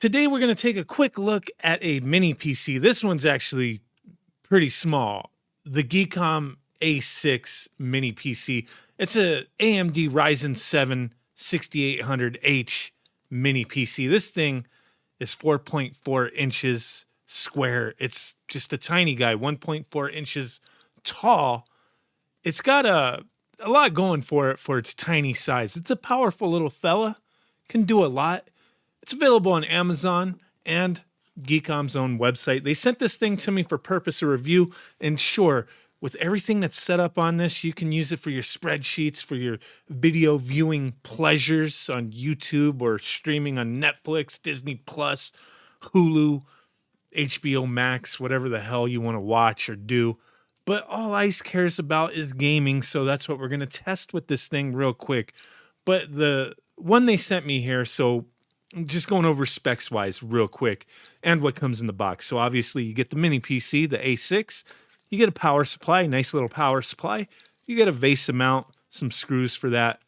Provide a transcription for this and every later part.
Today we're going to take a quick look at a mini PC. This one's actually pretty small. The Geekom A6 mini PC. It's a AMD Ryzen 7 6800H mini PC. This thing is 4.4 inches square. It's just a tiny guy, 1.4 inches tall. It's got a lot going for it for its tiny size. It's a powerful little fella, can do a lot. It's available on Amazon and Geekom's own website. They sent this thing to me for purpose of review, and sure, with everything that's set up on this, you can use it for your spreadsheets, for your video viewing pleasures on YouTube or streaming on Netflix, Disney Plus, Hulu, HBO Max, whatever the hell you want to watch or do. But all ICE cares about is gaming, so that's what we're going to test with this thing real quick. But the one they sent me here, so just going over specs wise real quick and what comes in the box. So obviously you get the mini PC, the A6, you get a power supply, nice little power supply. You get a vase mount, some screws for that,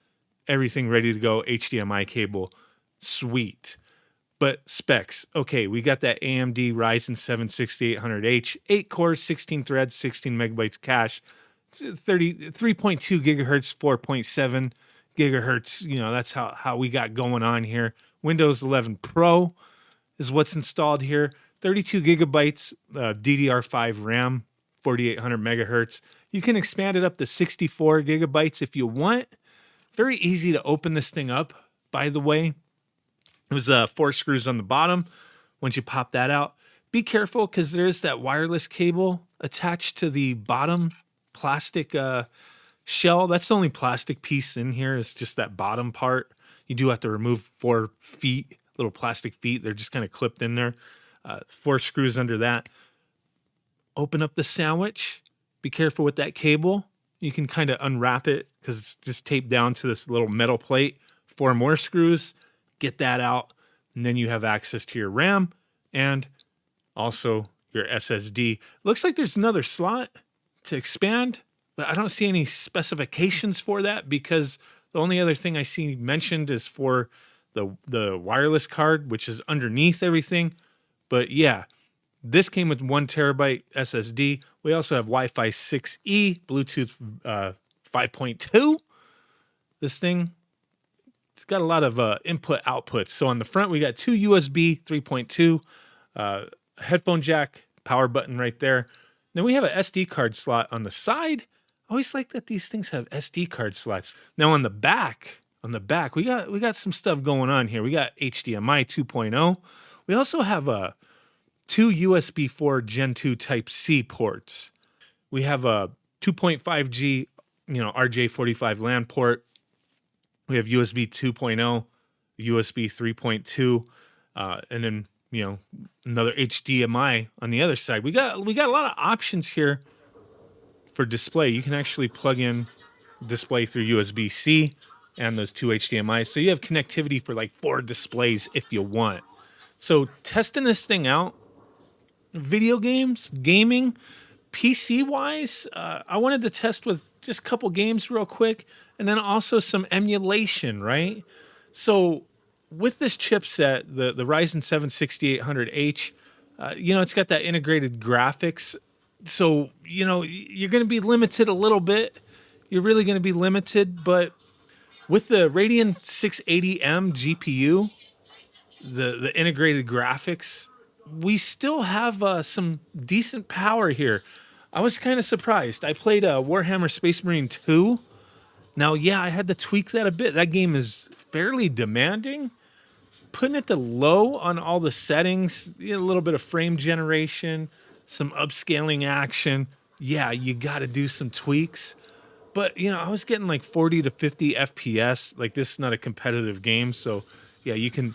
everything ready to go, HDMI cable, sweet. But specs, okay, we got that AMD Ryzen 7 6800H, 8 cores, 16 threads, 16 megabytes cache, 3.2 gigahertz, 4.7 gigahertz. You know, that's how we got going on here. Windows 11 Pro is what's installed here. 32 gigabytes DDR5 RAM, 4800 megahertz. You can expand it up to 64 gigabytes if you want. Very easy to open this thing up, by the way. It was 4 screws on the bottom. Once you pop that out, be careful because there's that wireless cable attached to the bottom plastic shell. That's the only plastic piece in here, is just that bottom part. You do have to remove 4 feet, little plastic feet. They're just kind of clipped in there. 4 screws under that. Open up the sandwich. Be careful with that cable. You can kind of unwrap it because it's just taped down to this little metal plate. 4 more screws. Get that out. And then you have access to your RAM and also your SSD. Looks like there's another slot to expand, but I don't see any specifications for that because the only other thing I see mentioned is for the wireless card, which is underneath everything. But yeah, this came with 1 terabyte SSD. We also have Wi-Fi 6E, Bluetooth 5.2. This thing, it's got a lot of input outputs. So on the front, we got 2 USB 3.2, headphone jack, power button right there. Then we have an SD card slot on the side. I always like that these things have SD card slots. Now on the back, we got some stuff going on here. We got HDMI 2.0. We also have 2 USB 4 Gen 2 Type C ports. We have a 2.5G, RJ45 LAN port. We have USB 2.0, USB 3.2, and then another HDMI on the other side. We got a lot of options here. For display, you can actually plug in display through USB-C and those 2 HDMIs. So you have connectivity for like 4 displays if you want. So testing this thing out, video games, gaming, PC-wise, I wanted to test with just a couple games real quick and then also some emulation, right? So with this chipset, the Ryzen 7 6800H, it's got that integrated graphics. So, you're going to be limited a little bit. You're really going to be limited. But with the Radeon 680M GPU, the integrated graphics, we still have some decent power here. I was kind of surprised. I played Warhammer Space Marine 2. Now, yeah, I had to tweak that a bit. That game is fairly demanding. Putting it to low on all the settings, a little bit of frame generation, some upscaling action. Yeah, you got to do some tweaks. But, I was getting like 40 to 50 FPS. Like, this is not a competitive game. So, yeah, you can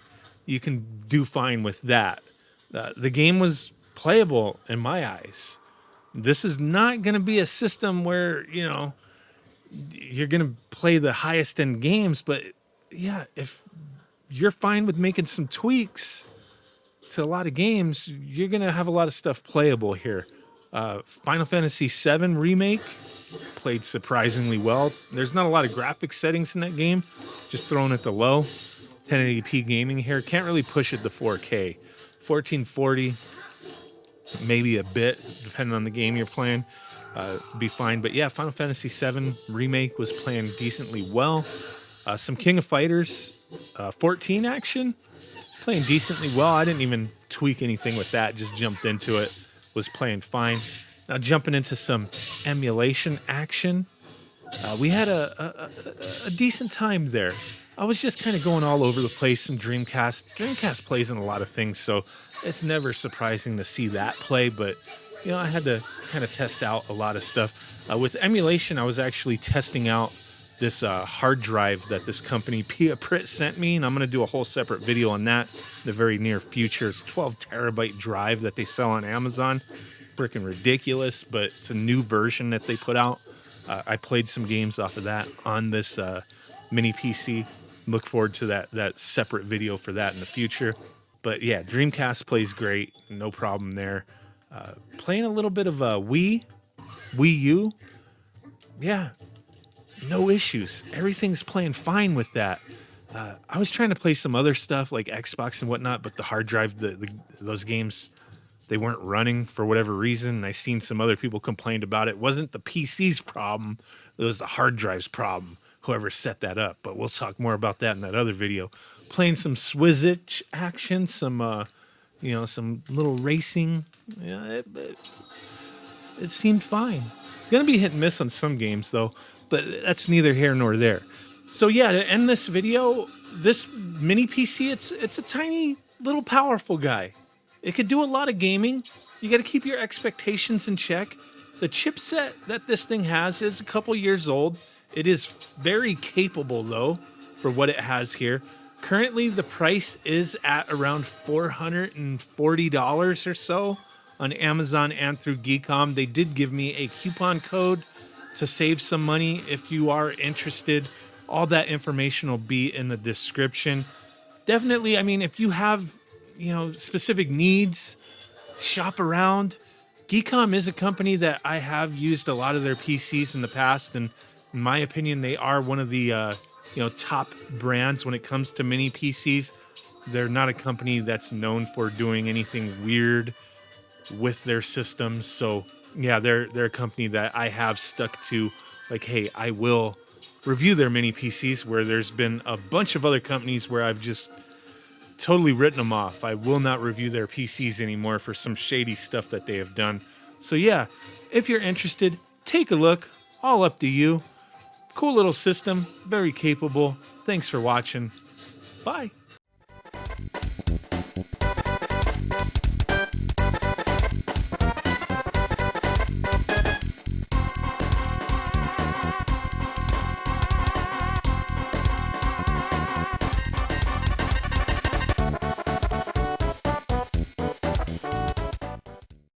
do fine with that. The game was playable in my eyes. This is not going to be a system where, you're going to play the highest end games. But, yeah, if you're fine with making some tweaks to a lot of games, you're going to have a lot of stuff playable here. Final Fantasy VII Remake played surprisingly well. There's not a lot of graphics settings in that game. Just throwing it to low. 1080p gaming here. Can't really push it to 4K. 1440, maybe a bit, depending on the game you're playing. Be fine. But yeah, Final Fantasy VII Remake was playing decently well. Some King of Fighters 14 action, playing decently well. I didn't even tweak anything with that. Just jumped into it. Was playing fine. Now jumping into some emulation action. We had a decent time there. I was just kind of going all over the place in Dreamcast. Dreamcast plays in a lot of things, so it's never surprising to see that play. But, you know, I had to kind of test out a lot of stuff. With emulation, I was actually testing out this hard drive that this company, Pia Prit, sent me, and I'm going to do a whole separate video on that in the very near future. It's a 12 terabyte drive that they sell on Amazon. Freaking ridiculous, but it's a new version that they put out. I played some games off of that on this mini PC. Look forward to that separate video for that in the future. But yeah, Dreamcast plays great. No problem there. Playing a little bit of Wii U. Yeah, no issues. Everything's playing fine with that. I was trying to play some other stuff like Xbox and whatnot, but the hard drive, those games, they weren't running for whatever reason. And I seen some other people complained about it. It wasn't the PC's problem. It was the hard drive's problem. Whoever set that up. But we'll talk more about that in that other video. Playing some Swizzitch action, some some little racing. Yeah, it seemed fine. Gonna be hit and miss on some games though, but that's neither here nor there. So yeah, to end this video, this mini PC, it's a tiny little powerful guy. It could do a lot of gaming. You got to keep your expectations in check. The chipset that this thing has is a couple years old. It is very capable, though, for what it has here. Currently, the price is at around $440 or so on Amazon and through Geekom. They did give me a coupon code to save some money if you are interested. All that information will be in the description. Definitely, I mean, if you have, specific needs, shop around. Geekom is a company that I have used a lot of their PCs in the past, and in my opinion, they are one of the top brands when it comes to mini PCs. They're not a company that's known for doing anything weird with their systems. So yeah, they're a company that I have stuck to. Like, hey, I will review their mini PCs, where there's been a bunch of other companies where I've just totally written them off. I will not review their PCs anymore for some shady stuff that they have done. So yeah, if you're interested, take a look. All up to you. Cool little system, very capable. Thanks for watching. Bye.